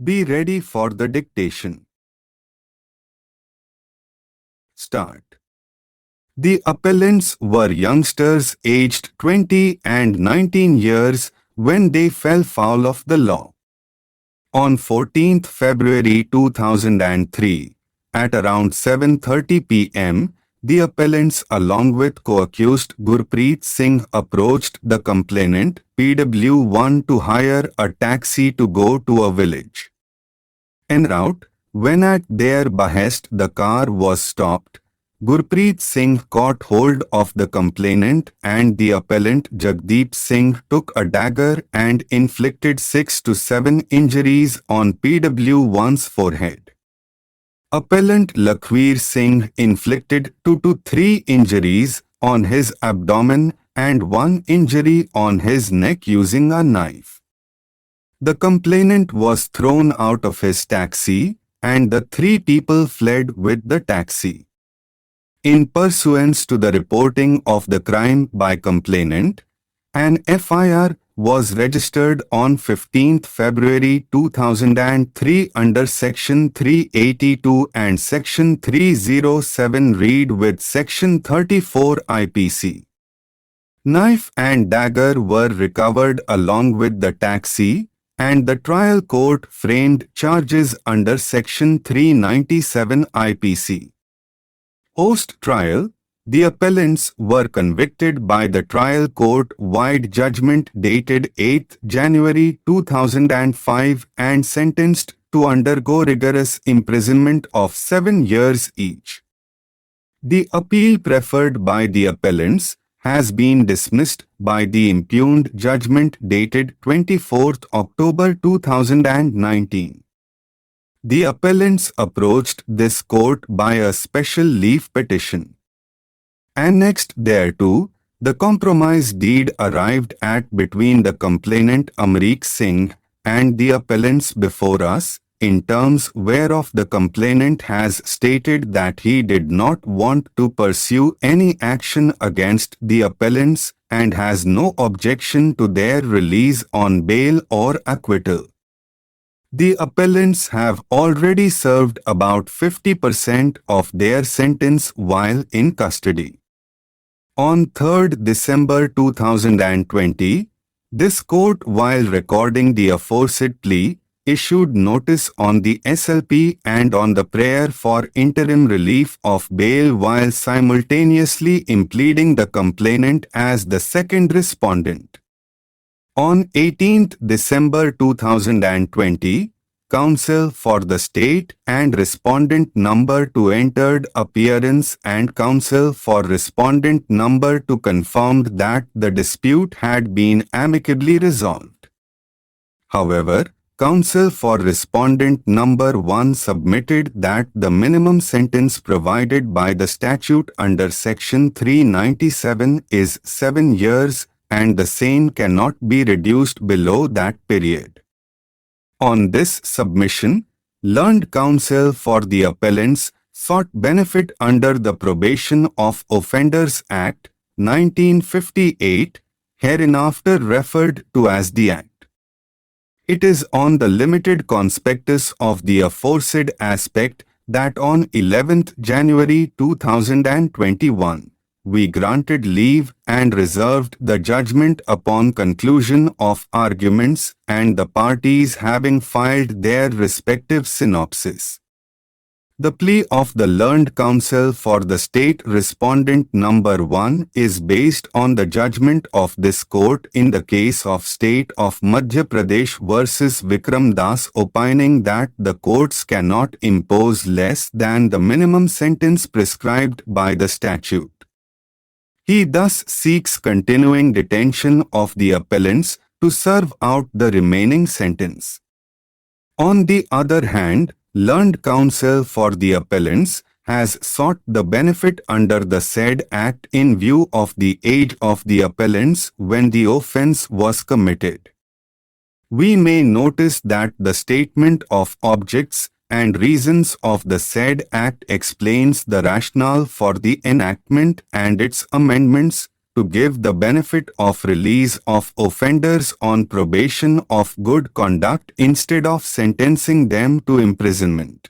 Be ready for the dictation. Start. The appellants were youngsters aged 20 and 19 years when they fell foul of the law. On 14th February 2003, at around 7:30 p.m., the appellants along with co-accused Gurpreet Singh approached the complainant PW1 to hire a taxi to go to a village. En route, when at their behest the car was stopped, Gurpreet Singh caught hold of the complainant and the appellant Jagdeep Singh took a dagger and inflicted 6 to 7 injuries on PW1's forehead. Appellant Lakhveer Singh inflicted 2 to 3 injuries on his abdomen and 1 injury on his neck using a knife. The complainant was thrown out of his taxi and the 3 people fled with the taxi. In pursuance to the reporting of the crime by complainant, an FIR was registered on 15th February 2003 under Section 382 and Section 307 read with Section 34 IPC. Knife and dagger were recovered along with the taxi, and the trial court framed charges under Section 397 IPC. Post-trial, the appellants were convicted by the trial court-wide judgment dated 8 January 2005 and sentenced to undergo rigorous imprisonment of 7 years each. The appeal preferred by the appellants has been dismissed by the impugned judgment dated 24 October 2019. The appellants approached this court by a special leave petition. Annexed thereto, the compromise deed arrived at between the complainant Amrik Singh and the appellants before us, in terms whereof the complainant has stated that he did not want to pursue any action against the appellants and has no objection to their release on bail or acquittal. The appellants have already served about 50% of their sentence while in custody. On 3rd December 2020, this court, while recording the aforesaid plea, issued notice on the SLP and on the prayer for interim relief of bail while simultaneously impleading the complainant as the second respondent. On 18th December 2020, Counsel for the State and Respondent number 2 entered appearance and Counsel for Respondent number 2 confirmed that the dispute had been amicably resolved. However, Counsel for Respondent number 1 submitted that the minimum sentence provided by the statute under Section 397 is 7 years and the same cannot be reduced below that period. On this submission, learned counsel for the appellants sought benefit under the Probation of Offenders Act, 1958, hereinafter referred to as the Act. It is on the limited conspectus of the aforesaid aspect that on 11th January 2021, we granted leave and reserved the judgment upon conclusion of arguments and the parties having filed their respective synopses. The plea of the learned counsel for the state respondent number 1 is based on the judgment of this court in the case of State of Madhya Pradesh versus Vikram Das, opining that the courts cannot impose less than the minimum sentence prescribed by the statute. He thus seeks continuing detention of the appellants to serve out the remaining sentence. On the other hand, learned counsel for the appellants has sought the benefit under the said Act in view of the age of the appellants when the offence was committed. We may notice that the statement of objects and reasons of the said Act explains the rationale for the enactment and its amendments, to give the benefit of release of offenders on probation of good conduct instead of sentencing them to imprisonment.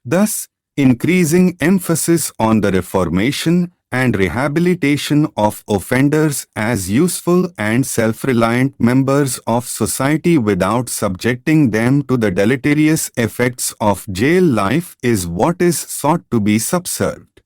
Thus, increasing emphasis on the reformation and rehabilitation of offenders as useful and self-reliant members of society without subjecting them to the deleterious effects of jail life is what is sought to be subserved.